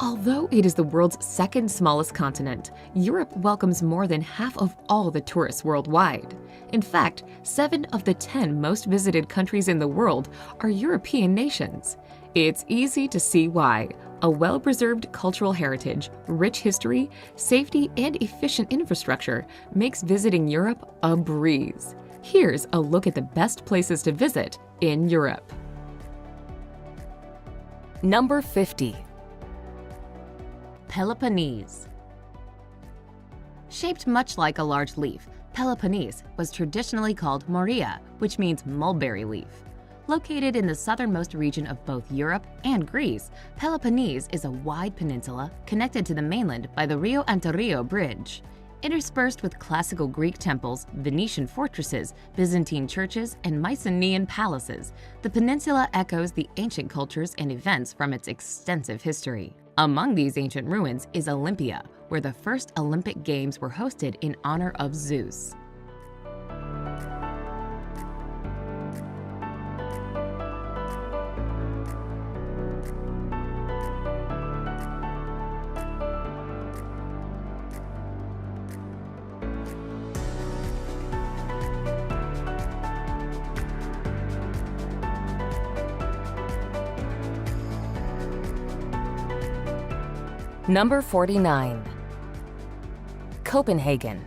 Although it is the world's second smallest continent, Europe welcomes more than half of all the tourists worldwide. In fact, 7 of the 10 most visited countries in the world are European nations. It's easy to see why. A well-preserved cultural heritage, rich history, safety, and efficient infrastructure makes visiting Europe a breeze. Here's a look at the best places to visit in Europe. Number 50. Peloponnese. Shaped much like a large leaf, Peloponnese was traditionally called Morea, which means mulberry leaf. Located in the southernmost region of both Europe and Greece, Peloponnese is a wide peninsula connected to the mainland by the Rio Antirrio Bridge. Interspersed with classical Greek temples, Venetian fortresses, Byzantine churches, and Mycenaean palaces, the peninsula echoes the ancient cultures and events from its extensive history. Among these ancient ruins is Olympia, where the first Olympic Games were hosted in honor of Zeus. Number 49. Copenhagen.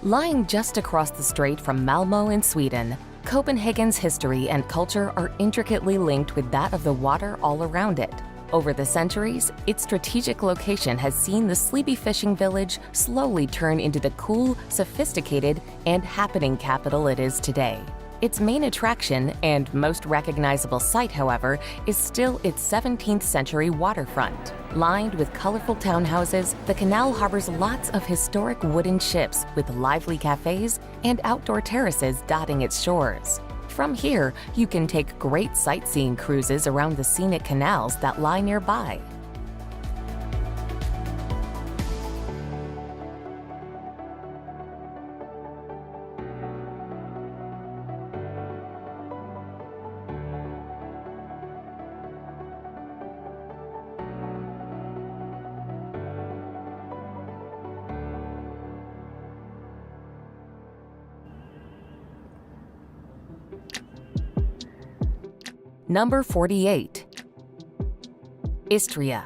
Lying just across the strait from Malmo in Sweden, Copenhagen's history and culture are intricately linked with that of the water all around it. Over the centuries, its strategic location has seen the sleepy fishing village slowly turn into the cool, sophisticated, and happening capital it is today. Its main attraction and most recognizable site, however, is still its 17th century waterfront. Lined with colorful townhouses, the canal harbors lots of historic wooden ships with lively cafes and outdoor terraces dotting its shores. From here, you can take great sightseeing cruises around the scenic canals that lie nearby. Number 48. Istria.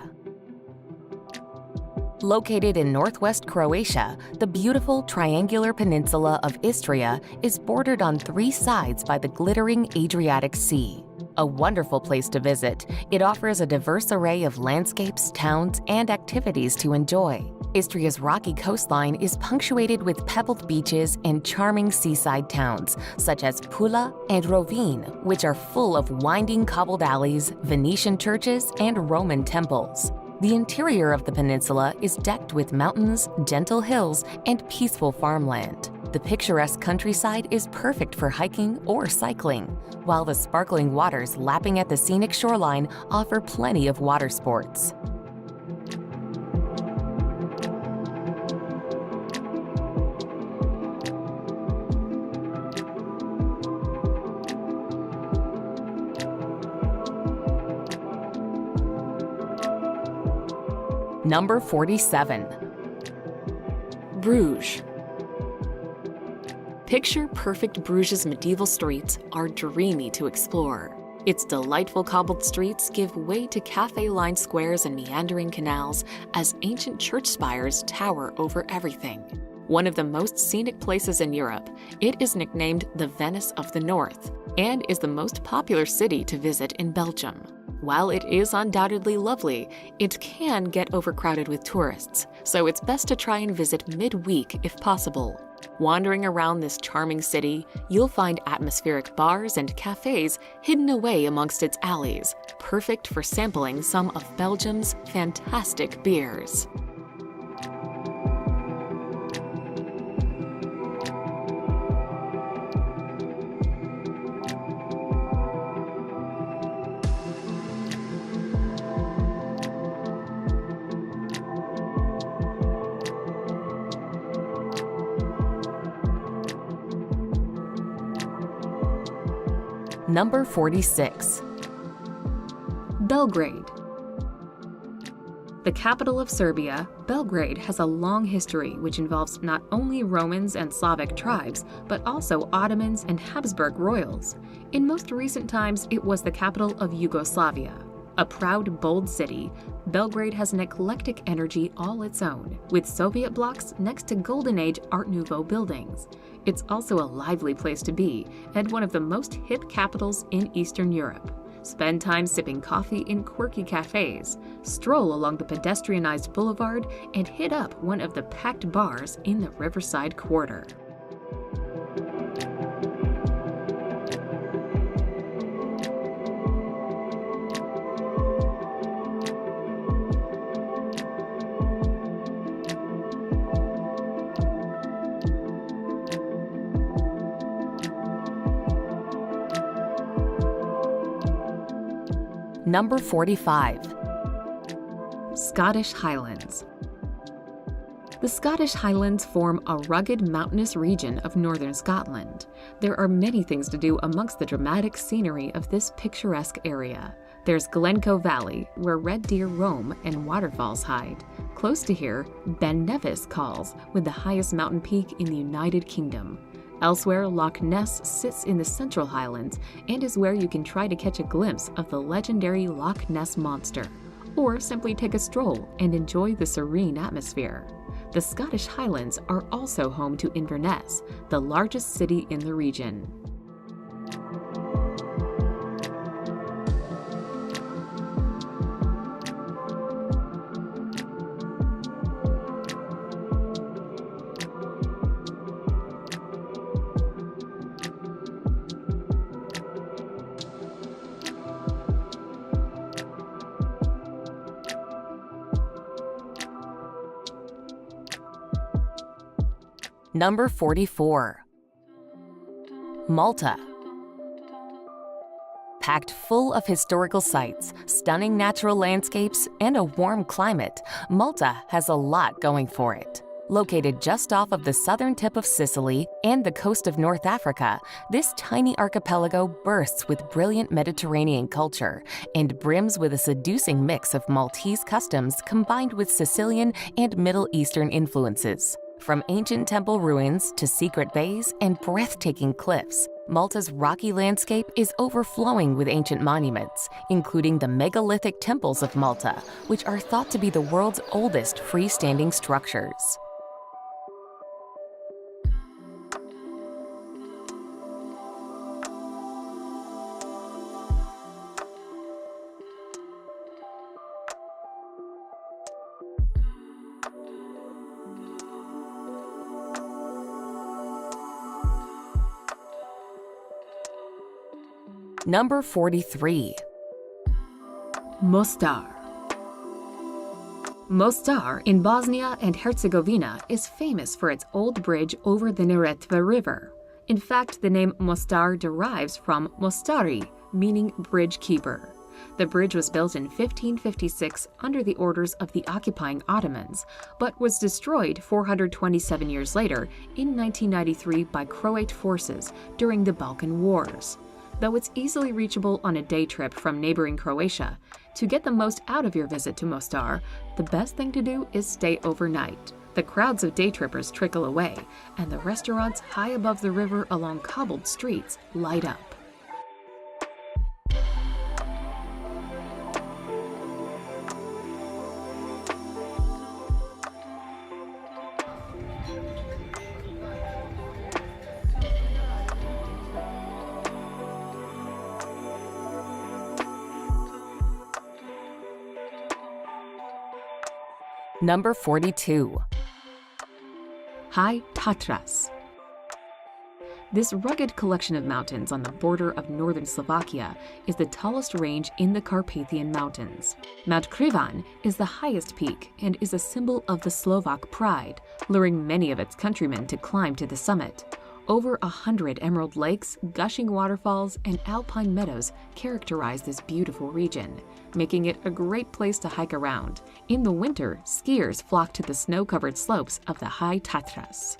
Located in northwest Croatia, the beautiful triangular peninsula of Istria is bordered on 3 sides by the glittering Adriatic Sea. A wonderful place to visit, it offers a diverse array of landscapes, towns, and activities to enjoy. Istria's rocky coastline is punctuated with pebbled beaches and charming seaside towns, such as Pula and Rovinj, which are full of winding cobbled alleys, Venetian churches, and Roman temples. The interior of the peninsula is decked with mountains, gentle hills, and peaceful farmland. The picturesque countryside is perfect for hiking or cycling, while the sparkling waters lapping at the scenic shoreline offer plenty of water sports. Number 47. Bruges. Picture-perfect Bruges' medieval streets are dreamy to explore. Its delightful cobbled streets give way to cafe-lined squares and meandering canals as ancient church spires tower over everything. One of the most scenic places in Europe, it is nicknamed the Venice of the North and is the most popular city to visit in Belgium. While it is undoubtedly lovely, it can get overcrowded with tourists, so it's best to try and visit midweek if possible. Wandering around this charming city, you'll find atmospheric bars and cafes hidden away amongst its alleys, perfect for sampling some of Belgium's fantastic beers. Number 46. Belgrade. The capital of Serbia, Belgrade has a long history which involves not only Romans and Slavic tribes, but also Ottomans and Habsburg royals. In most recent times, it was the capital of Yugoslavia. A proud, bold city, Belgrade has an eclectic energy all its own, with Soviet blocks next to Golden Age Art Nouveau buildings. It's also a lively place to be, and one of the most hip capitals in Eastern Europe. Spend time sipping coffee in quirky cafes, stroll along the pedestrianized boulevard, and hit up one of the packed bars in the Riverside Quarter. Number 45. Scottish Highlands. The Scottish Highlands form a rugged mountainous region of northern Scotland. There are many things to do amongst the dramatic scenery of this picturesque area. There's Glencoe Valley, where red deer roam and waterfalls hide. Close to here, Ben Nevis calls, with the highest mountain peak in the United Kingdom. Elsewhere, Loch Ness sits in the Central Highlands and is where you can try to catch a glimpse of the legendary Loch Ness Monster, or simply take a stroll and enjoy the serene atmosphere. The Scottish Highlands are also home to Inverness, the largest city in the region. Number 44. Malta. Packed full of historical sites, stunning natural landscapes, and a warm climate, Malta has a lot going for it. Located just off of the southern tip of Sicily and the coast of North Africa, this tiny archipelago bursts with brilliant Mediterranean culture and brims with a seducing mix of Maltese customs combined with Sicilian and Middle Eastern influences. From ancient temple ruins to secret bays and breathtaking cliffs, Malta's rocky landscape is overflowing with ancient monuments, including the megalithic temples of Malta, which are thought to be the world's oldest freestanding structures. Number 43. Mostar. Mostar in Bosnia and Herzegovina is famous for its old bridge over the Neretva River. In fact, the name Mostar derives from Mostari, meaning bridge keeper. The bridge was built in 1556 under the orders of the occupying Ottomans, but was destroyed 427 years later in 1993 by Croat forces during the Balkan Wars. Though it's easily reachable on a day trip from neighboring Croatia, to get the most out of your visit to Mostar, the best thing to do is stay overnight. The crowds of day trippers trickle away, and the restaurants high above the river along cobbled streets light up. Number 42. High Tatras. This rugged collection of mountains on the border of northern Slovakia is the tallest range in the Carpathian Mountains. Mount Krivan is the highest peak and is a symbol of the Slovak pride, luring many of its countrymen to climb to the summit. Over 100 emerald lakes, gushing waterfalls, and alpine meadows characterize this beautiful region, making it a great place to hike around. In the winter, skiers flock to the snow-covered slopes of the High Tatras.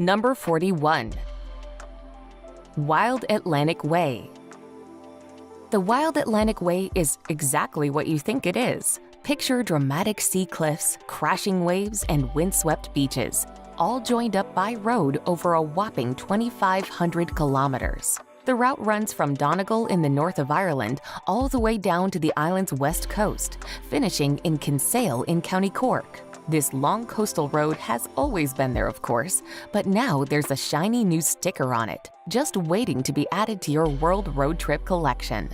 Number 41. Wild Atlantic Way. The Wild Atlantic Way is exactly what you think it is. Picture dramatic sea cliffs, crashing waves, and windswept beaches, all joined up by road over a whopping 2,500 kilometers. The route runs from Donegal in the north of Ireland all the way down to the island's west coast, finishing in Kinsale in County Cork. This long coastal road has always been there, of course, but now there's a shiny new sticker on it, just waiting to be added to your World Road Trip collection.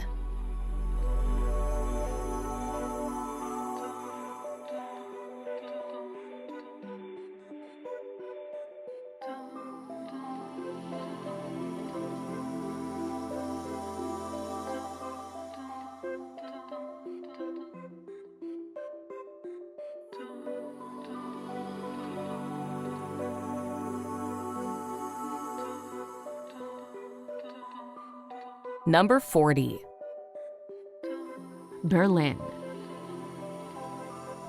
Number 40. Berlin.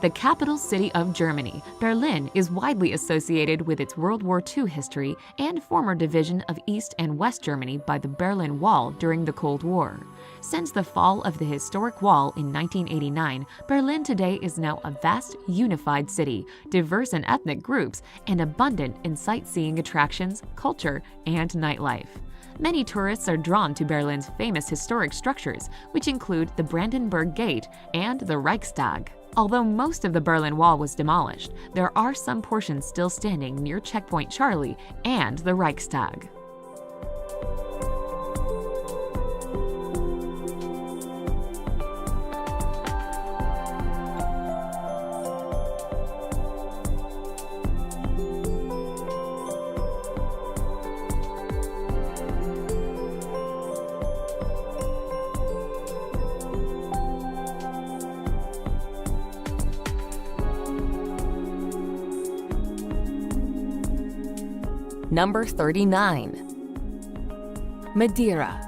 The capital city of Germany, Berlin is widely associated with its World War II history and former division of East and West Germany by the Berlin Wall during the Cold War. Since the fall of the historic wall in 1989, Berlin today is now a vast, unified city, diverse in ethnic groups, and abundant in sightseeing attractions, culture, and nightlife. Many tourists are drawn to Berlin's famous historic structures, which include the Brandenburg Gate and the Reichstag. Although most of the Berlin Wall was demolished, there are some portions still standing near Checkpoint Charlie and the Reichstag. Number 39. Madeira.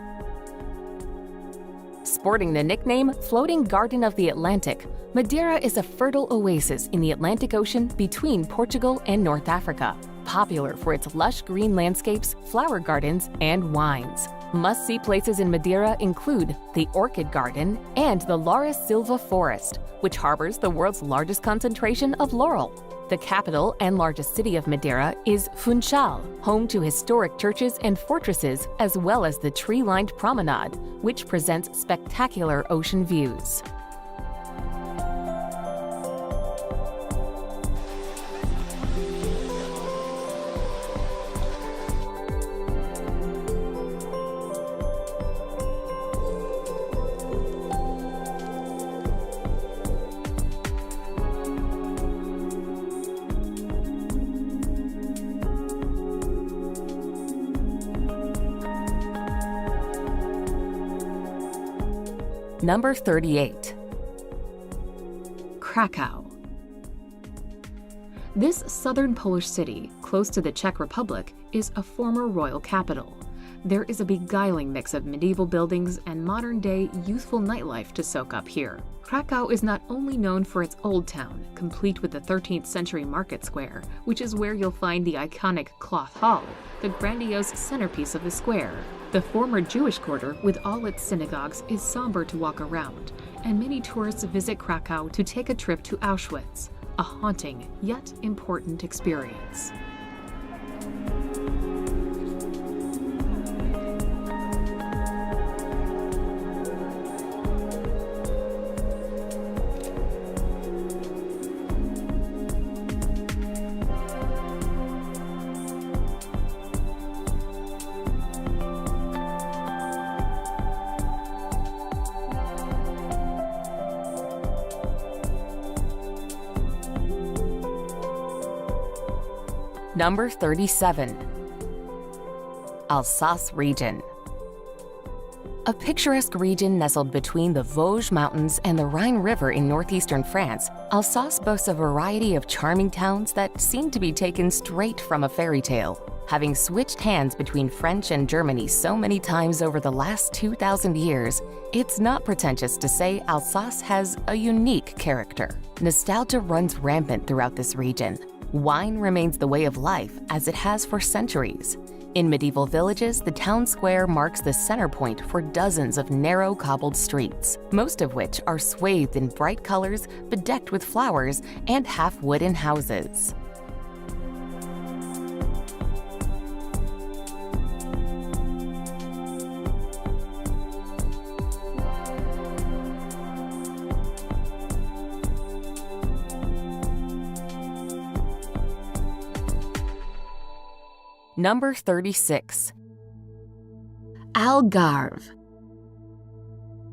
Sporting the nickname Floating Garden of the Atlantic, Madeira is a fertile oasis in the Atlantic Ocean between Portugal and North Africa, popular for its lush green landscapes, flower gardens, and wines. Must-see places in Madeira include the Orchid Garden and the Laura Silva Forest, which harbors the world's largest concentration of laurel. The capital and largest city of Madeira is Funchal, home to historic churches and fortresses, as well as the tree-lined promenade, which presents spectacular ocean views. Number 38. Krakow. This southern Polish city, close to the Czech Republic, is a former royal capital. There is a beguiling mix of medieval buildings and modern-day youthful nightlife to soak up here. Krakow is not only known for its old town, complete with the 13th century market square, which is where you'll find the iconic Cloth Hall, the grandiose centerpiece of the square. The former Jewish quarter, with all its synagogues, is somber to walk around, and many tourists visit Krakow to take a trip to Auschwitz, a haunting yet important experience. Number 37. Alsace region. A picturesque region nestled between the Vosges Mountains and the Rhine River in northeastern France, Alsace boasts a variety of charming towns that seem to be taken straight from a fairy tale. Having switched hands between French and Germany so many times over the last 2,000 years, it's not pretentious to say Alsace has a unique character. Nostalgia runs rampant throughout this region. Wine remains the way of life as it has for centuries. In medieval villages, the town square marks the center point for dozens of narrow cobbled streets, most of which are swathed in bright colors, bedecked with flowers, and half-wooden houses. Number 36. Algarve.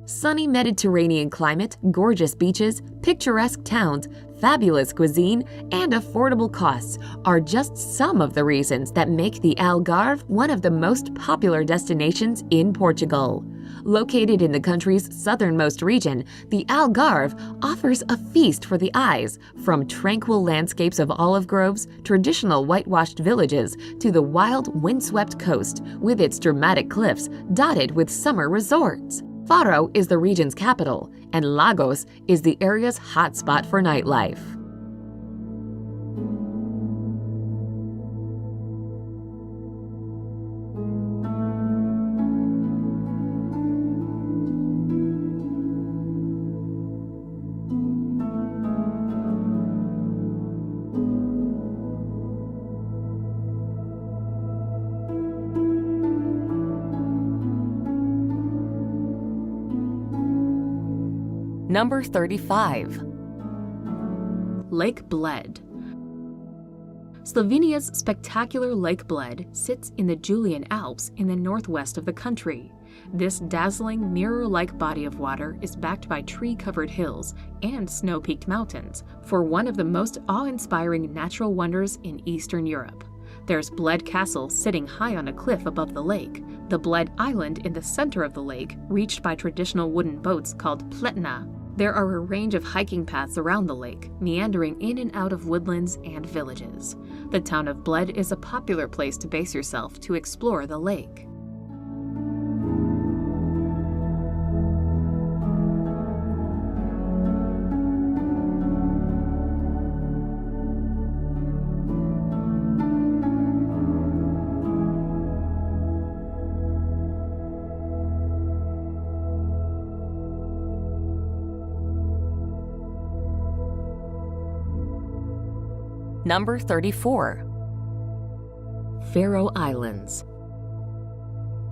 Sunny Mediterranean climate, gorgeous beaches, picturesque towns, fabulous cuisine, and affordable costs are just some of the reasons that make the Algarve one of the most popular destinations in Portugal. Located in the country's southernmost region, the Algarve offers a feast for the eyes, from tranquil landscapes of olive groves, traditional whitewashed villages, to the wild, windswept coast with its dramatic cliffs dotted with summer resorts. Faro is the region's capital, and Lagos is the area's hotspot for nightlife. Number 35. Lake Bled. Slovenia's spectacular Lake Bled sits in the Julian Alps in the northwest of the country. This dazzling, mirror-like body of water is backed by tree-covered hills and snow-peaked mountains for one of the most awe-inspiring natural wonders in Eastern Europe. There's Bled Castle sitting high on a cliff above the lake, the Bled Island in the center of the lake, reached by traditional wooden boats called pletna. There are a range of hiking paths around the lake, meandering in and out of woodlands and villages. The town of Bled is a popular place to base yourself to explore the lake. Number 34. Faroe Islands.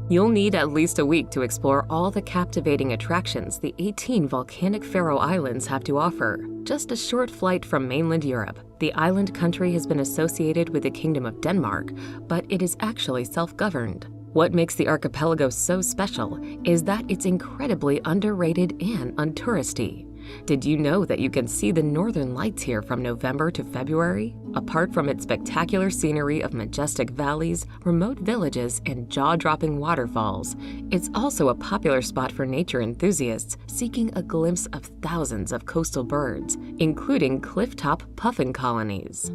You'll need at least a week to explore all the captivating attractions the 18 volcanic Faroe Islands have to offer. Just a short flight from mainland Europe, the island country has been associated with the Kingdom of Denmark, but it is actually self-governed. What makes the archipelago so special is that it's incredibly underrated and untouristy. Did you know that you can see the northern lights here from November to February? Apart from its spectacular scenery of majestic valleys, remote villages, and jaw-dropping waterfalls, it's also a popular spot for nature enthusiasts seeking a glimpse of thousands of coastal birds, including cliff-top puffin colonies.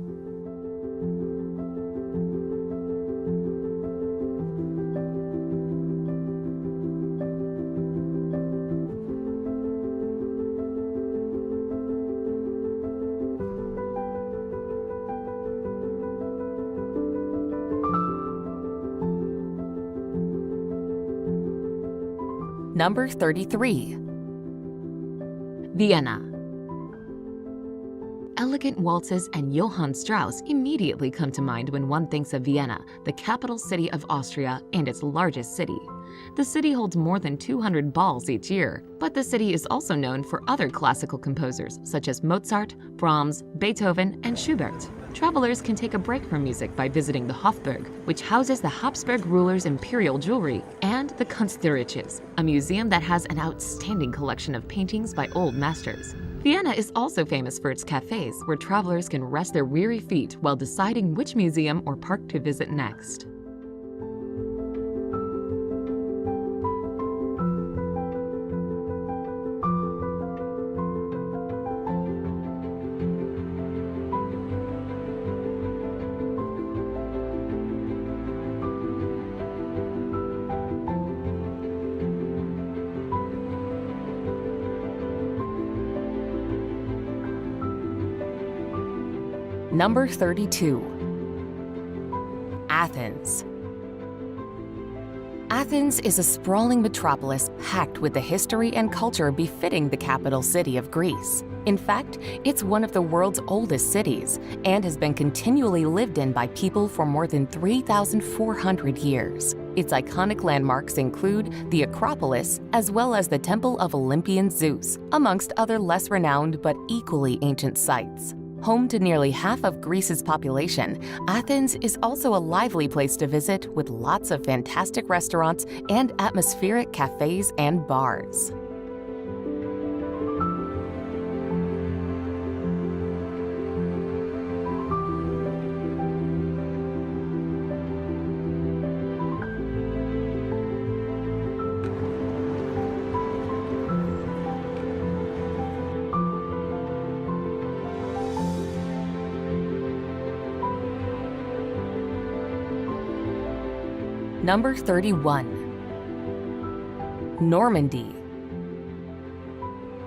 Number 33. Vienna. Elegant waltzes and Johann Strauss immediately come to mind when one thinks of Vienna, the capital city of Austria and its largest city. The city holds more than 200 balls each year, but the city is also known for other classical composers such as Mozart, Brahms, Beethoven, and Schubert. Travelers can take a break from music by visiting the Hofburg, which houses the Habsburg rulers' imperial jewelry, and the Kunstgerätschis, a museum that has an outstanding collection of paintings by old masters. Vienna is also famous for its cafes, where travelers can rest their weary feet while deciding which museum or park to visit next. Number 32. Athens. Athens is a sprawling metropolis packed with the history and culture befitting the capital city of Greece. In fact, it's one of the world's oldest cities and has been continually lived in by people for more than 3,400 years. Its iconic landmarks include the Acropolis as well as the Temple of Olympian Zeus, amongst other less renowned but equally ancient sites. Home to nearly half of Greece's population, Athens is also a lively place to visit with lots of fantastic restaurants and atmospheric cafes and bars. Number 31. Normandy.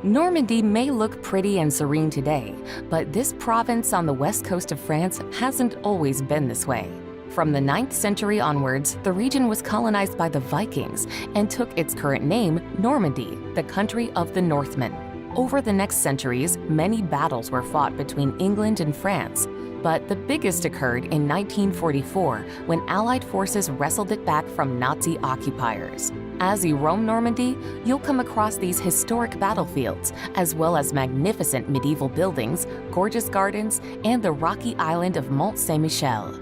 Normandy may look pretty and serene today, but this province on the west coast of France hasn't always been this way. From the 9th century onwards, the region was colonized by the Vikings and took its current name, Normandy, the country of the Northmen. Over the next centuries, many battles were fought between England and France, but the biggest occurred in 1944 when Allied forces wrestled it back from Nazi occupiers. As you roam Normandy, you'll come across these historic battlefields, as well as magnificent medieval buildings, gorgeous gardens, and the rocky island of Mont Saint-Michel.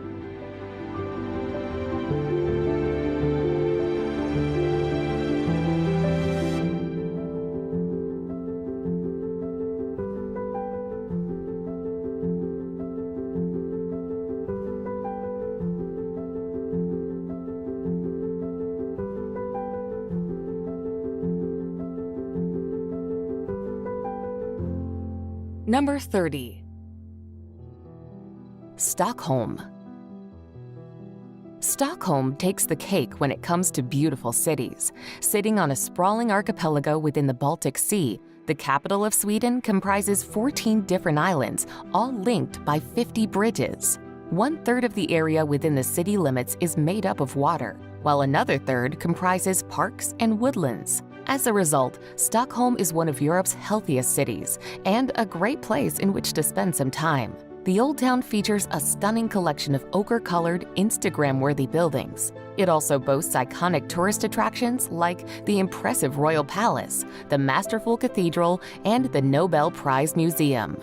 Number 30. Stockholm. Stockholm takes the cake when it comes to beautiful cities. Sitting on a sprawling archipelago within the Baltic Sea, the capital of Sweden comprises 14 different islands, all linked by 50 bridges. 1/3 of the area within the city limits is made up of water, while another third comprises parks and woodlands. As a result, Stockholm is one of Europe's healthiest cities and a great place in which to spend some time. The Old Town features a stunning collection of ochre-colored, Instagram-worthy buildings. It also boasts iconic tourist attractions like the impressive Royal Palace, the masterful cathedral, and the Nobel Prize Museum.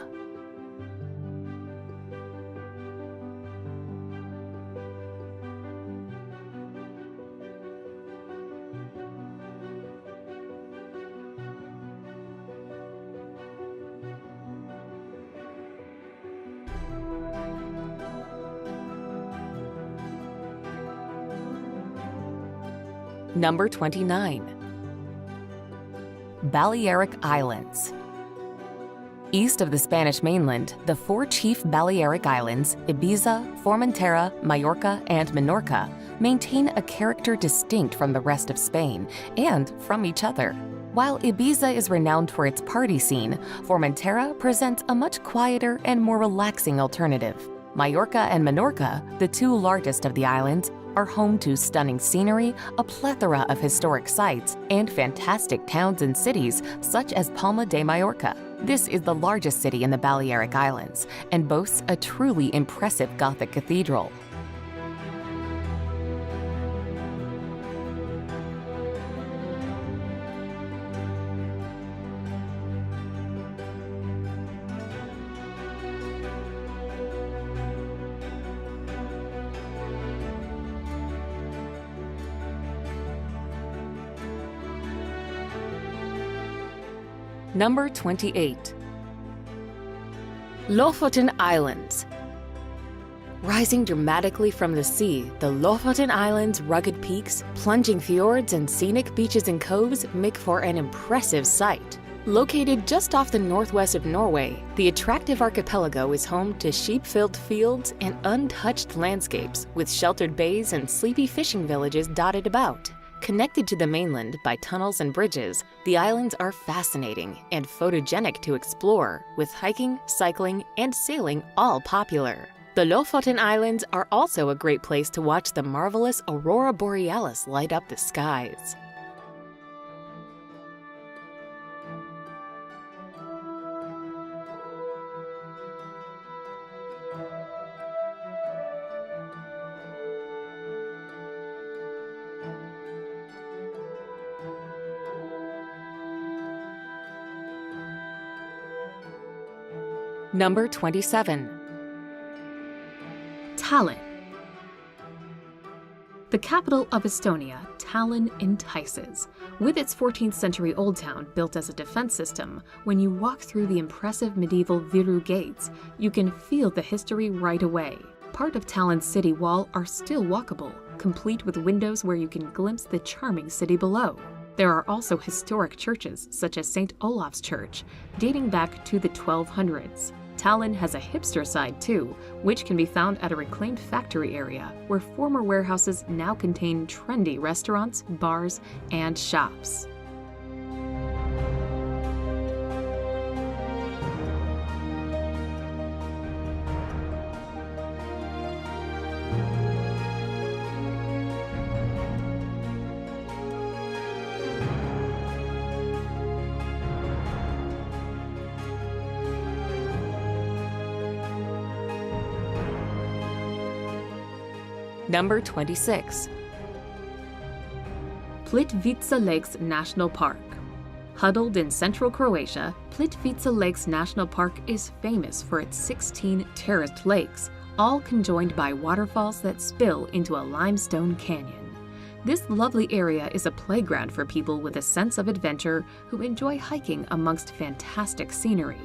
Number 29. Balearic Islands. East of the Spanish mainland, the 4 chief Balearic Islands, Ibiza, Formentera, Majorca, and Menorca, maintain a character distinct from the rest of Spain and from each other. While Ibiza is renowned for its party scene, Formentera presents a much quieter and more relaxing alternative. Majorca and Menorca, the 2 largest of the islands, are home to stunning scenery, a plethora of historic sites, and fantastic towns and cities such as Palma de Mallorca. This is the largest city in the Balearic Islands and boasts a truly impressive Gothic cathedral. Number 28. Lofoten Islands. Rising dramatically from the sea, the Lofoten Islands' rugged peaks, plunging fjords, and scenic beaches and coves make for an impressive sight. Located just off the northwest of Norway, the attractive archipelago is home to sheep-filled fields and untouched landscapes with sheltered bays and sleepy fishing villages dotted about. Connected to the mainland by tunnels and bridges, the islands are fascinating and photogenic to explore, with hiking, cycling, and sailing all popular. The Lofoten Islands are also a great place to watch the marvelous aurora borealis light up the skies. Number 27. Tallinn. The capital of Estonia, Tallinn entices. With its 14th century old town built as a defense system, when you walk through the impressive medieval Viru gates, you can feel the history right away. Part of Tallinn's city wall are still walkable, complete with windows where you can glimpse the charming city below. There are also historic churches, such as St. Olaf's Church, dating back to the 1200s. Tallinn has a hipster side too, which can be found at a reclaimed factory area where former warehouses now contain trendy restaurants, bars, and shops. Number 26. Plitvice Lakes National Park. Huddled in central Croatia, Plitvice Lakes National Park is famous for its 16 terraced lakes, all conjoined by waterfalls that spill into a limestone canyon. This lovely area is a playground for people with a sense of adventure who enjoy hiking amongst fantastic scenery.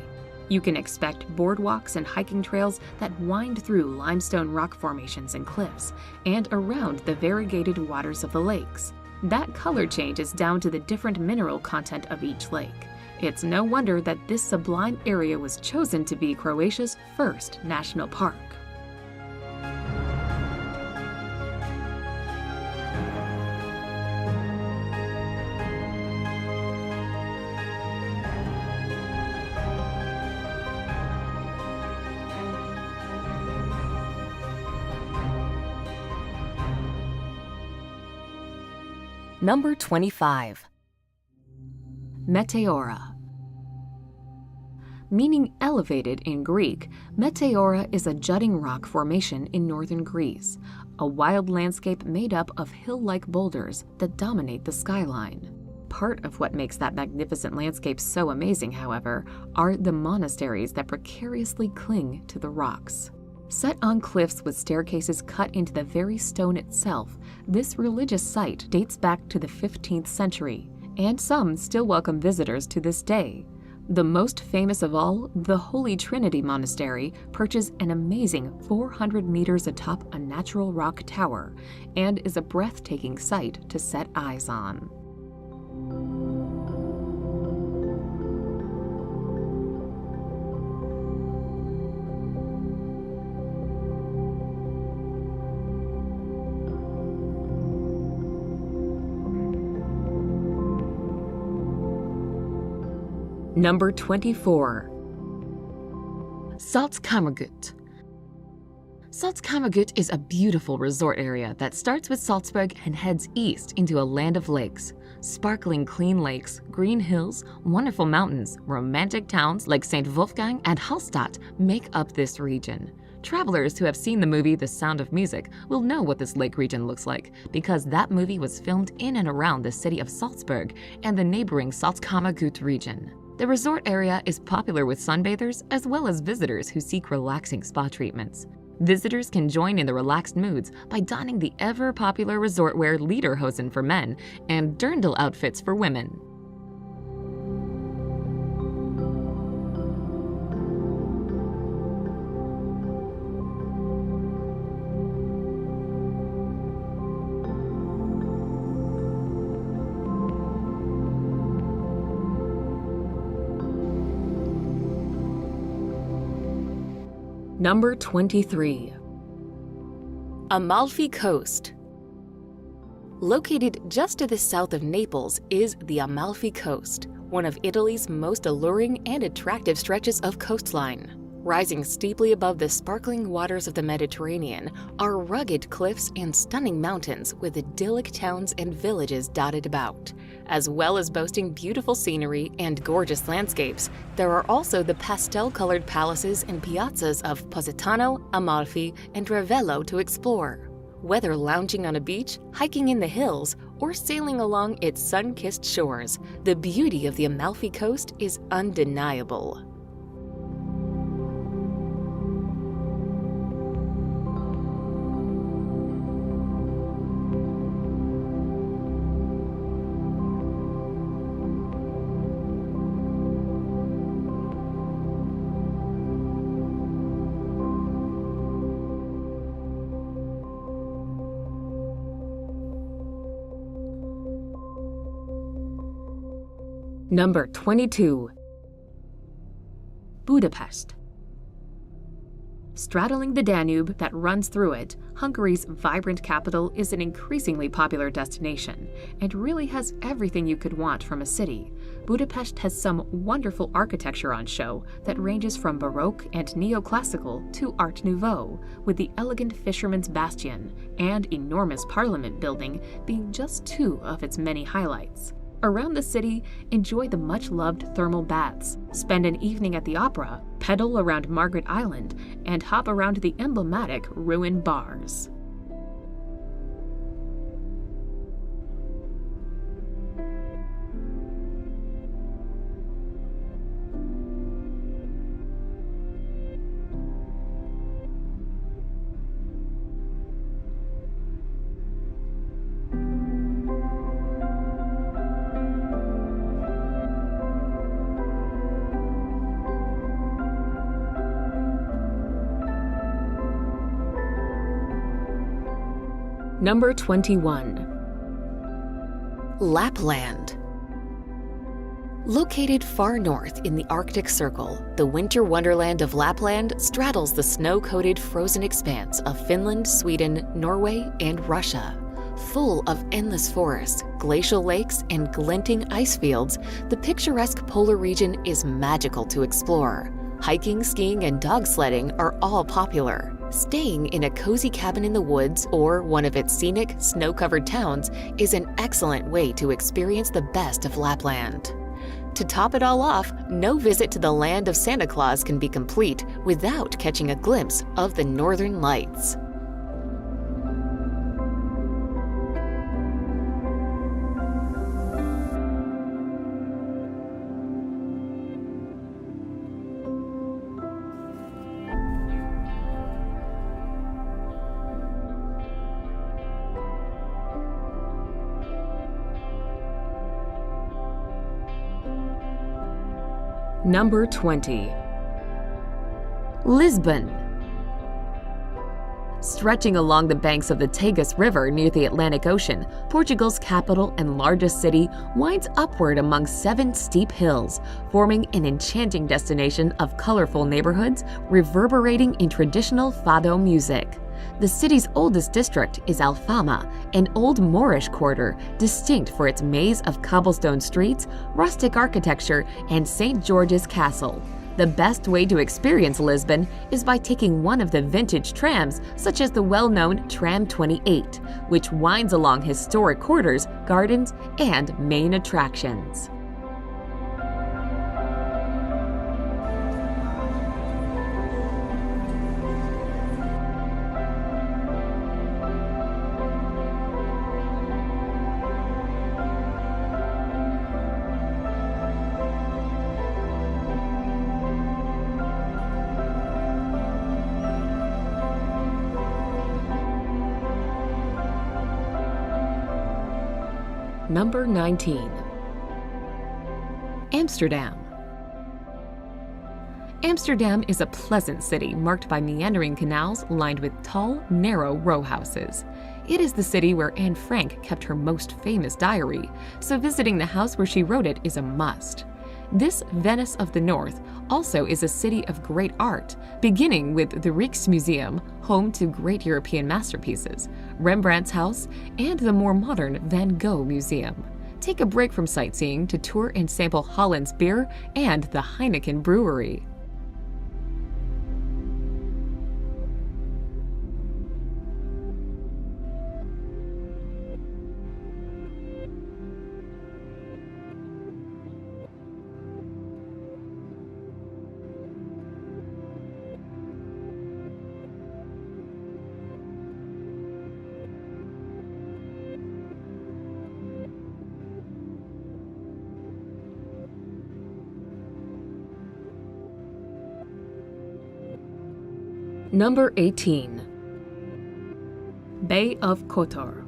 You can expect boardwalks and hiking trails that wind through limestone rock formations and cliffs, and around the variegated waters of the lakes. That color change is down to the different mineral content of each lake. It's no wonder that this sublime area was chosen to be Croatia's first national park. Number 25. Meteora. Meaning elevated in Greek, Meteora is a jutting rock formation in northern Greece, a wild landscape made up of hill-like boulders that dominate the skyline. Part of what makes that magnificent landscape so amazing, however, are the monasteries that precariously cling to the rocks. Set on cliffs with staircases cut into the very stone itself, this religious site dates back to the 15th century, and some still welcome visitors to this day. The most famous of all, the Holy Trinity Monastery, perches an amazing 400 meters atop a natural rock tower and is a breathtaking sight to set eyes on. Number 24. Salzkammergut. Salzkammergut is a beautiful resort area that starts with Salzburg and heads east into a land of lakes. Sparkling clean lakes, green hills, wonderful mountains, romantic towns like St. Wolfgang and Hallstatt make up this region. Travelers who have seen the movie The Sound of Music will know what this lake region looks like, because that movie was filmed in and around the city of Salzburg and the neighboring Salzkammergut region. The resort area is popular with sunbathers as well as visitors who seek relaxing spa treatments. Visitors can join in the relaxed moods by donning the ever-popular resort wear lederhosen for men and dirndl outfits for women. Number 23. Amalfi Coast. Located just to the south of Naples is the Amalfi Coast, one of Italy's most alluring and attractive stretches of coastline. Rising steeply above the sparkling waters of the Mediterranean are rugged cliffs and stunning mountains with idyllic towns and villages dotted about. As well as boasting beautiful scenery and gorgeous landscapes, there are also the pastel-colored palaces and piazzas of Positano, Amalfi, and Ravello to explore. Whether lounging on a beach, hiking in the hills, or sailing along its sun-kissed shores, the beauty of the Amalfi Coast is undeniable. Number 22. Budapest. Straddling the Danube that runs through it, Hungary's vibrant capital is an increasingly popular destination and really has everything you could want from a city. Budapest has some wonderful architecture on show that ranges from Baroque and Neoclassical to Art Nouveau, with the elegant Fisherman's Bastion and enormous Parliament building being just two of its many highlights. Around the city, enjoy the much-loved thermal baths, spend an evening at the opera, pedal around Margaret Island, and hop around the emblematic ruined bars. Number 21. Lapland. Located far north in the Arctic Circle, the winter wonderland of Lapland straddles the snow-coated frozen expanse of Finland, Sweden, Norway, and Russia. Full of endless forests, glacial lakes, and glinting ice fields, the picturesque polar region is magical to explore. Hiking, skiing, and dog sledding are all popular. Staying in a cozy cabin in the woods or one of its scenic, snow-covered towns is an excellent way to experience the best of Lapland. To top it all off, no visit to the land of Santa Claus can be complete without catching a glimpse of the Northern Lights. Number 20. Lisbon. Stretching along the banks of the Tagus River near the Atlantic Ocean, Portugal's capital and largest city winds upward among 7 steep hills, forming an enchanting destination of colorful neighborhoods reverberating in traditional fado music. The city's oldest district is Alfama, an old Moorish quarter distinct for its maze of cobblestone streets, rustic architecture, and St. George's Castle. The best way to experience Lisbon is by taking one of the vintage trams, such as the well-known Tram 28, which winds along historic quarters, gardens, and main attractions. Number 19. Amsterdam. Amsterdam is a pleasant city marked by meandering canals lined with tall, narrow row houses. It is the city where Anne Frank kept her most famous diary, so visiting the house where she wrote it is a must. This Venice of the North also is a city of great art, beginning with the Rijksmuseum, home to great European masterpieces, Rembrandt's house, and the more modern Van Gogh Museum. Take a break from sightseeing to tour and sample Holland's beer and the Heineken Brewery. Number 18. Bay of Kotor.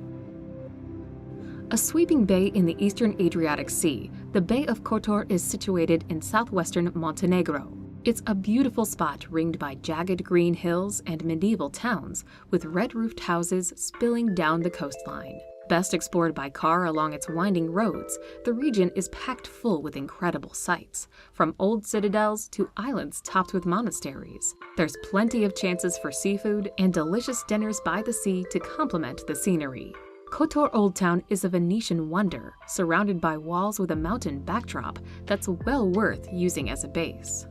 A sweeping bay in the eastern Adriatic Sea, the Bay of Kotor is situated in southwestern Montenegro. It's a beautiful spot ringed by jagged green hills and medieval towns, with red-roofed houses spilling down the coastline. Best explored by car along its winding roads, the region is packed full with incredible sights, from old citadels to islands topped with monasteries. There's plenty of chances for seafood and delicious dinners by the sea to complement the scenery. Kotor Old Town is a Venetian wonder, surrounded by walls with a mountain backdrop that's well worth using as a base.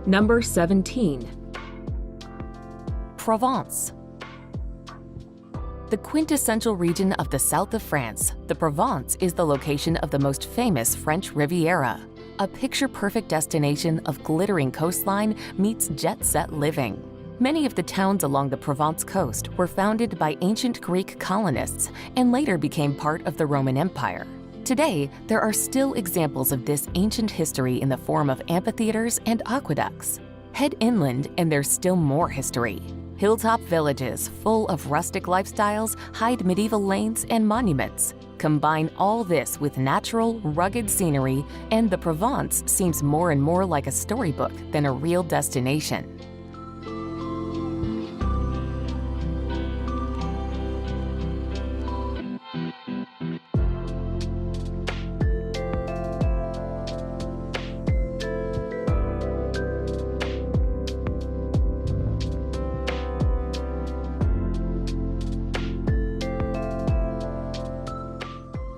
Number 17. Provence. The quintessential region of the south of France, the Provence is the location of the most famous French Riviera, a picture-perfect destination of glittering coastline meets jet-set living. Many of the towns along the Provence coast were founded by ancient Greek colonists and later became part of the Roman Empire. Today, there are still examples of this ancient history in the form of amphitheaters and aqueducts. Head inland and there's still more history. Hilltop villages full of rustic lifestyles hide medieval lanes and monuments. Combine all this with natural, rugged scenery, and the Provence seems more and more like a storybook than a real destination.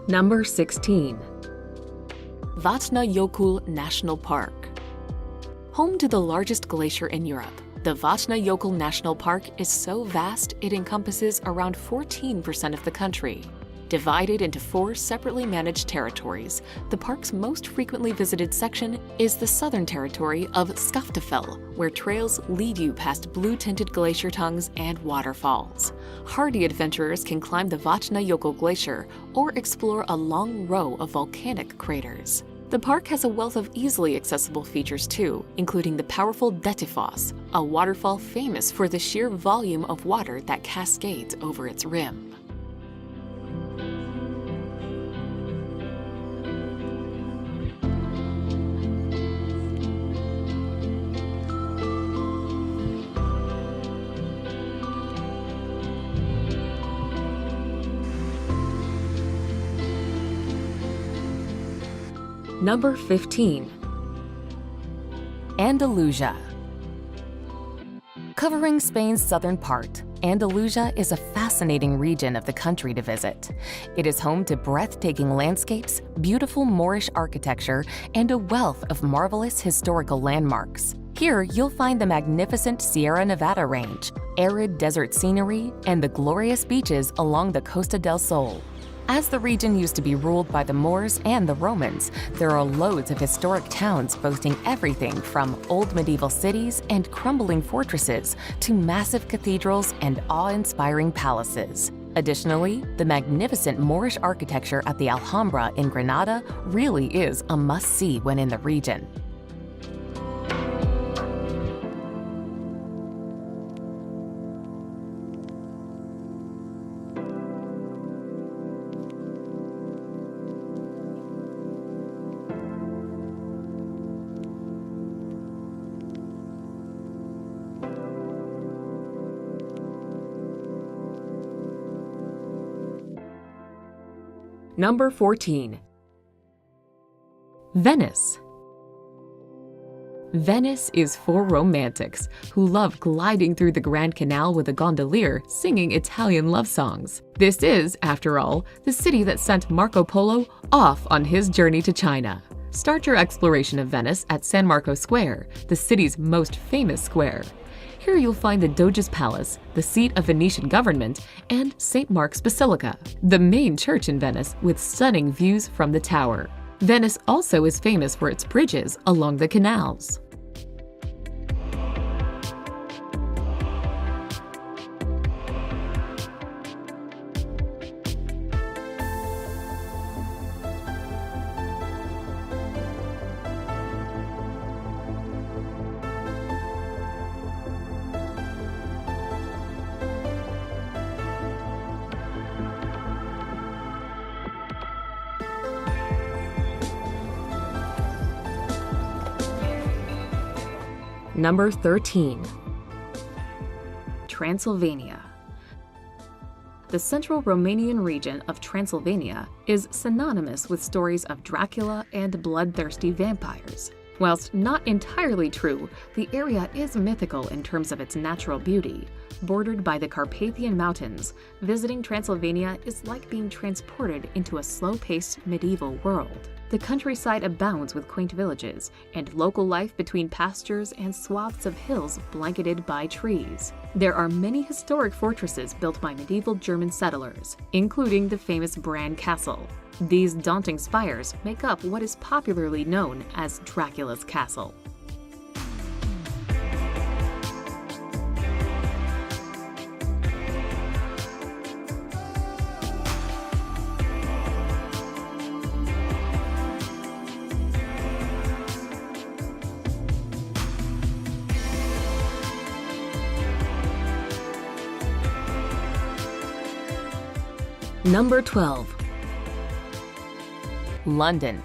Number 16. Vatnajökull National Park. Home to the largest glacier in Europe, the Vatnajökull National Park is so vast it encompasses around 14% of the country. Divided into 4 separately managed territories, the park's most frequently visited section is the southern territory of Skaftafell, where trails lead you past blue-tinted glacier tongues and waterfalls. Hardy adventurers can climb the Vatnajökull Glacier or explore a long row of volcanic craters. The park has a wealth of easily accessible features too, including the powerful Dettifoss, a waterfall famous for the sheer volume of water that cascades over its rim. Number 15. Andalusia. Covering Spain's southern part, Andalusia is a fascinating region of the country to visit. It is home to breathtaking landscapes, beautiful Moorish architecture, and a wealth of marvelous historical landmarks. Here, you'll find the magnificent Sierra Nevada range, arid desert scenery, and the glorious beaches along the Costa del Sol. As the region used to be ruled by the Moors and the Romans, there are loads of historic towns boasting everything from old medieval cities and crumbling fortresses to massive cathedrals and awe-inspiring palaces. Additionally, the magnificent Moorish architecture at the Alhambra in Granada really is a must-see when in the region. Number 14. Venice. Venice is for romantics who love gliding through the Grand Canal with a gondolier singing Italian love songs. This is, after all, the city that sent Marco Polo off on his journey to China. Start your exploration of Venice at San Marco Square, the city's most famous square. Here you'll find the Doge's Palace, the seat of Venetian government, and St. Mark's Basilica, the main church in Venice with stunning views from the tower. Venice also is famous for its bridges along the canals. Number 13. Transylvania. The central Romanian region of Transylvania is synonymous with stories of Dracula and bloodthirsty vampires. Whilst not entirely true, the area is mythical in terms of its natural beauty. Bordered by the Carpathian Mountains, visiting Transylvania is like being transported into a slow-paced medieval world. The countryside abounds with quaint villages and local life between pastures and swaths of hills blanketed by trees. There are many historic fortresses built by medieval German settlers, including the famous Bran Castle. These daunting spires make up what is popularly known as Dracula's Castle. Number 12. London.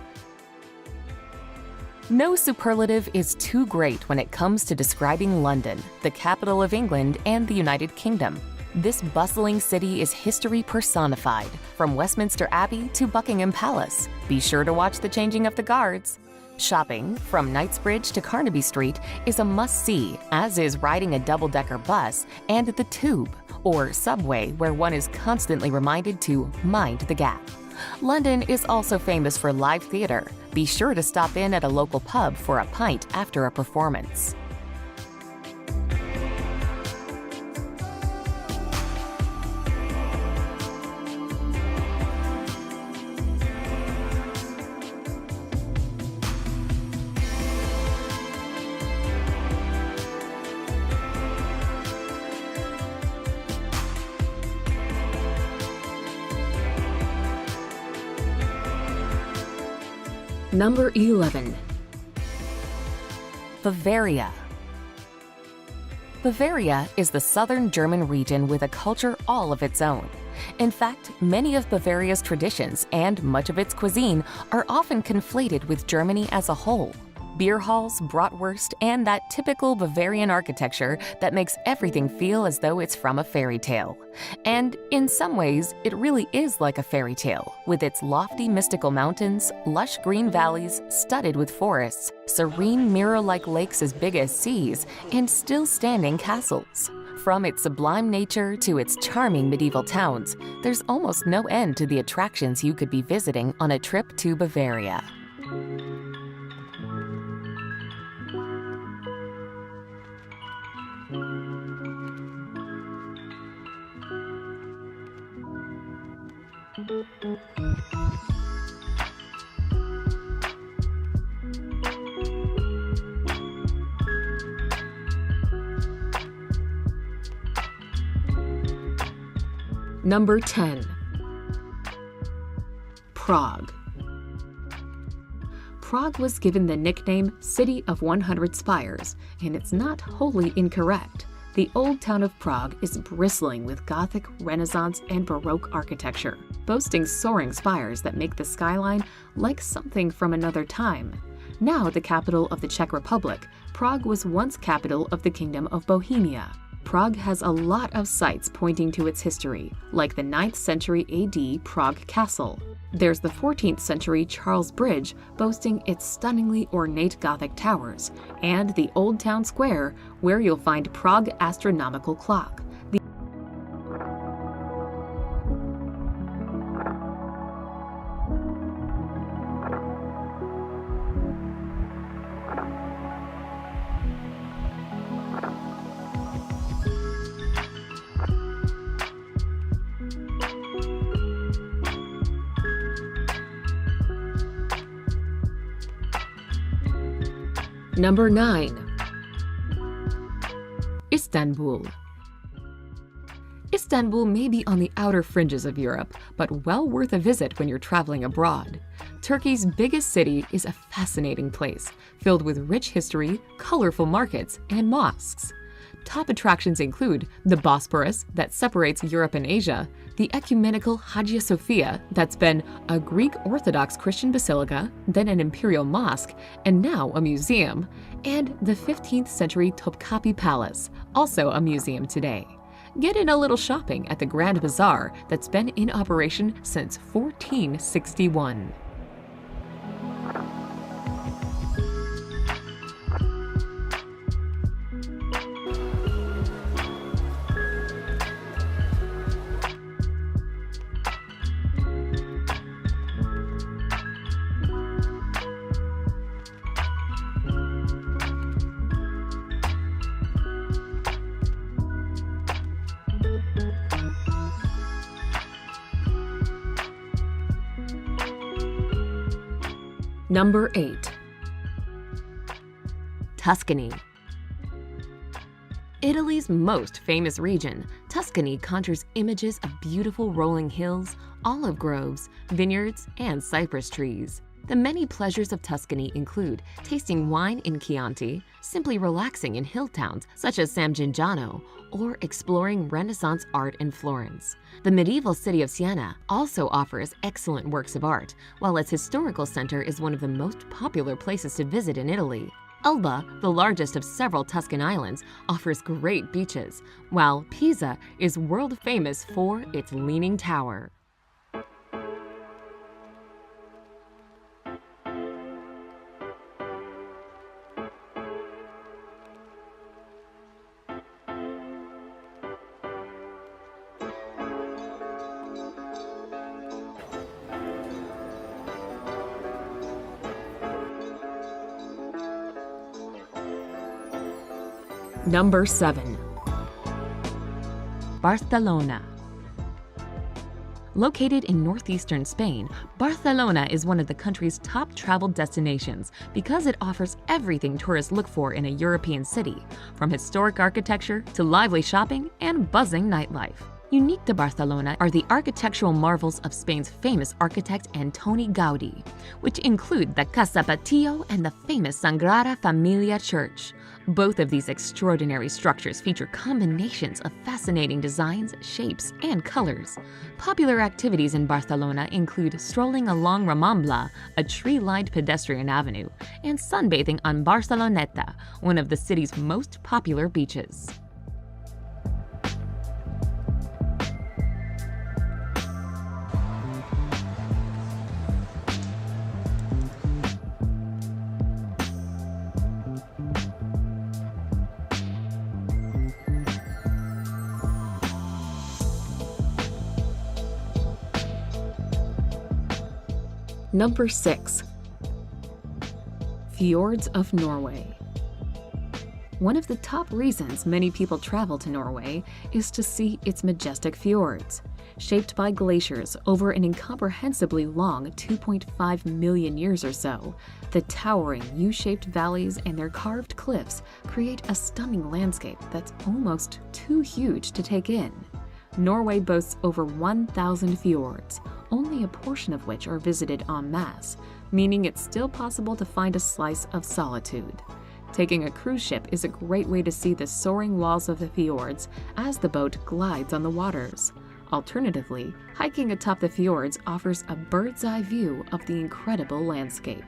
No superlative is too great when it comes to describing London, the capital of England and the United Kingdom. This bustling city is history personified, from Westminster Abbey to Buckingham Palace. Be sure to watch the changing of the guards. Shopping, from Knightsbridge to Carnaby Street, is a must-see, as is riding a double-decker bus and the Tube, or subway, where one is constantly reminded to mind the gap. London is also famous for live theater. Be sure to stop in at a local pub for a pint after a performance. Number 11. Bavaria. Bavaria is the southern German region with a culture all of its own. In fact, many of Bavaria's traditions and much of its cuisine are often conflated with Germany as a whole. Beer halls, bratwurst, and that typical Bavarian architecture that makes everything feel as though it's from a fairy tale. And in some ways, it really is like a fairy tale, with its lofty mystical mountains, lush green valleys studded with forests, serene mirror-like lakes as big as seas, and still-standing castles. From its sublime nature to its charming medieval towns, there's almost no end to the attractions you could be visiting on a trip to Bavaria. Number 10. Prague. Prague was given the nickname City of 100 Spires, and it's not wholly incorrect. The old town of Prague is bristling with Gothic, Renaissance, and Baroque architecture, boasting soaring spires that make the skyline like something from another time. Now the capital of the Czech Republic, Prague was once capital of the Kingdom of Bohemia. Prague has a lot of sites pointing to its history, like the 9th century AD Prague Castle. There's the 14th century Charles Bridge, boasting its stunningly ornate Gothic towers, and the Old Town Square, where you'll find Prague Astronomical Clock. Number 9. Istanbul. Istanbul may be on the outer fringes of Europe, but well worth a visit when you're traveling abroad. Turkey's biggest city is a fascinating place, filled with rich history, colorful markets, and mosques. Top attractions include the Bosporus that separates Europe and Asia, the ecumenical Hagia Sophia that's been a Greek Orthodox Christian basilica, then an imperial mosque, and now a museum, and the 15th century Topkapi Palace, also a museum today. Get in a little shopping at the Grand Bazaar that's been in operation since 1461. Number 8. Tuscany. Italy's most famous region, Tuscany conjures images of beautiful rolling hills, olive groves, vineyards, and cypress trees. The many pleasures of Tuscany include tasting wine in Chianti, simply relaxing in hill towns such as San Gimignano, or exploring Renaissance art in Florence. The medieval city of Siena also offers excellent works of art, while its historical center is one of the most popular places to visit in Italy. Elba, the largest of several Tuscan islands, offers great beaches, while Pisa is world famous for its Leaning Tower. Number 7. Barcelona. Located in northeastern Spain, Barcelona is one of the country's top travel destinations because it offers everything tourists look for in a European city, from historic architecture to lively shopping and buzzing nightlife. Unique to Barcelona are the architectural marvels of Spain's famous architect Antoni Gaudí, which include the Casa Batlló and the famous Sagrada Familia Church. Both of these extraordinary structures feature combinations of fascinating designs, shapes, and colors. Popular activities in Barcelona include strolling along Rambla, a tree-lined pedestrian avenue, and sunbathing on Barceloneta, one of the city's most popular beaches. Number 6. Fjords of Norway. One of the top reasons many people travel to Norway is to see its majestic fjords. Shaped by glaciers over an incomprehensibly long 2.5 million years or so, the towering U-shaped valleys and their carved cliffs create a stunning landscape that's almost too huge to take in. Norway boasts over 1,000 fjords, only a portion of which are visited en masse, meaning it's still possible to find a slice of solitude. Taking a cruise ship is a great way to see the soaring walls of the fjords as the boat glides on the waters. Alternatively, hiking atop the fjords offers a bird's-eye view of the incredible landscape.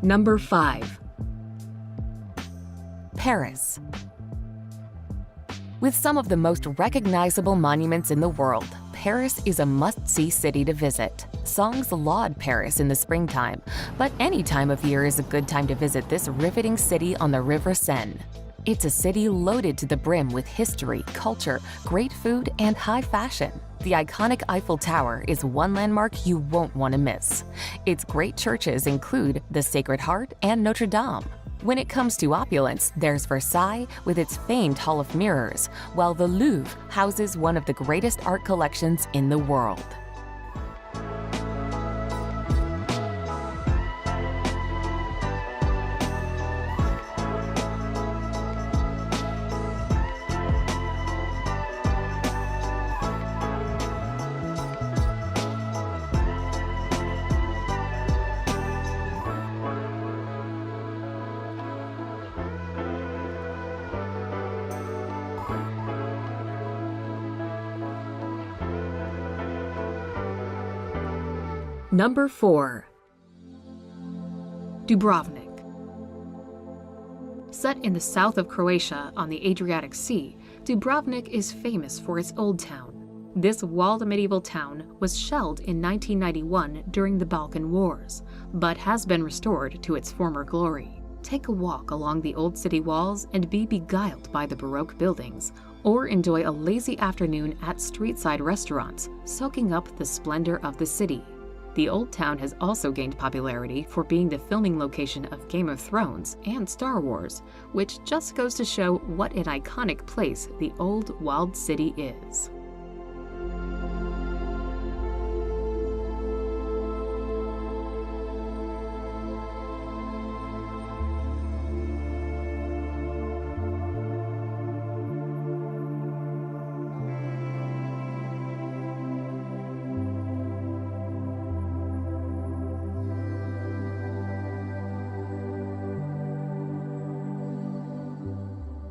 Number 5. Paris. With some of the most recognizable monuments in the world, Paris is a must-see city to visit. Songs laud Paris in the springtime, but any time of year is a good time to visit this riveting city on the River Seine. It's a city loaded to the brim with history, culture, great food, and high fashion. The iconic Eiffel Tower is one landmark you won't want to miss. Its great churches include the Sacred Heart and Notre Dame. When it comes to opulence, there's Versailles with its famed Hall of Mirrors, while the Louvre houses one of the greatest art collections in the world. Number 4. Dubrovnik. Set in the south of Croatia on the Adriatic Sea, Dubrovnik is famous for its old town. This walled medieval town was shelled in 1991 during the Balkan Wars, but has been restored to its former glory. Take a walk along the old city walls and be beguiled by the Baroque buildings, or enjoy a lazy afternoon at street-side restaurants, soaking up the splendor of the city. The Old Town has also gained popularity for being the filming location of Game of Thrones and Star Wars, which just goes to show what an iconic place the old walled city is.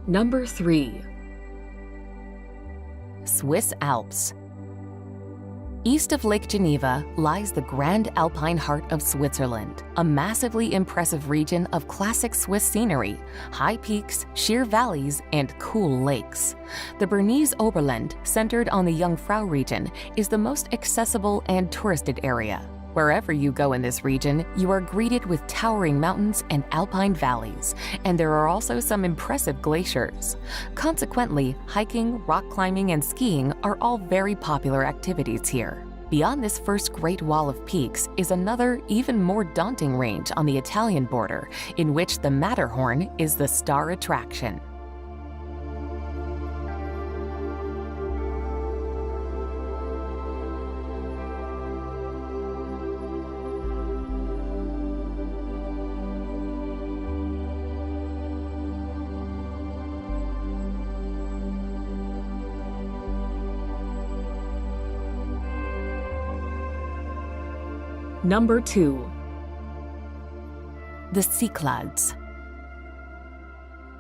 Number 3. Swiss Alps. East of Lake Geneva lies the Grand Alpine heart of Switzerland, a massively impressive region of classic Swiss scenery, high peaks, sheer valleys, and cool lakes. The Bernese Oberland, centered on the Jungfrau region, is the most accessible and touristed area. Wherever you go in this region, you are greeted with towering mountains and alpine valleys, and there are also some impressive glaciers. Consequently, hiking, rock climbing, and skiing are all very popular activities here. Beyond this first great wall of peaks is another, even more daunting range on the Italian border, in which the Matterhorn is the star attraction. Number 2. The Cyclades.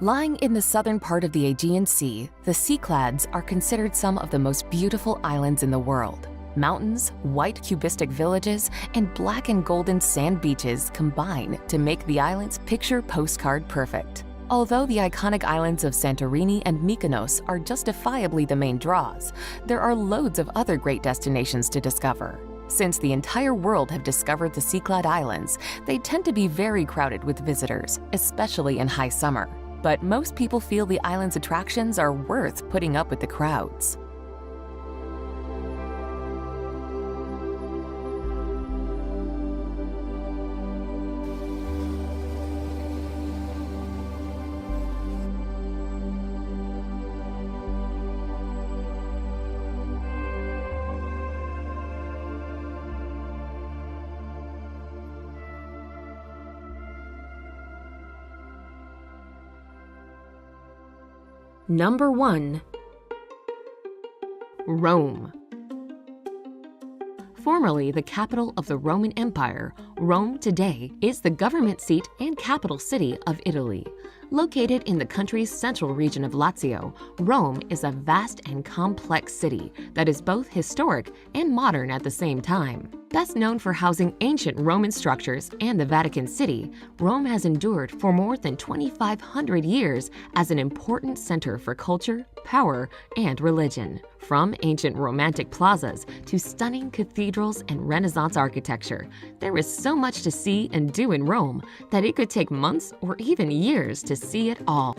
Lying in the southern part of the Aegean Sea, the Cyclades are considered some of the most beautiful islands in the world. Mountains, white cubistic villages, and black and golden sand beaches combine to make the islands picture postcard perfect. Although the iconic islands of Santorini and Mykonos are justifiably the main draws, there are loads of other great destinations to discover. Since the entire world have discovered the Cyclade Islands, they tend to be very crowded with visitors, especially in high summer. But most people feel the island's attractions are worth putting up with the crowds. Number 1. Rome. Formerly the capital of the Roman Empire, Rome today is the government seat and capital city of Italy. Located in the country's central region of Lazio, Rome is a vast and complex city that is both historic and modern at the same time. Best known for housing ancient Roman structures and the Vatican City, Rome has endured for more than 2,500 years as an important center for culture, power, and religion. From ancient romantic plazas to stunning cathedrals and Renaissance architecture, there is so much to see and do in Rome that it could take months or even years to see it all.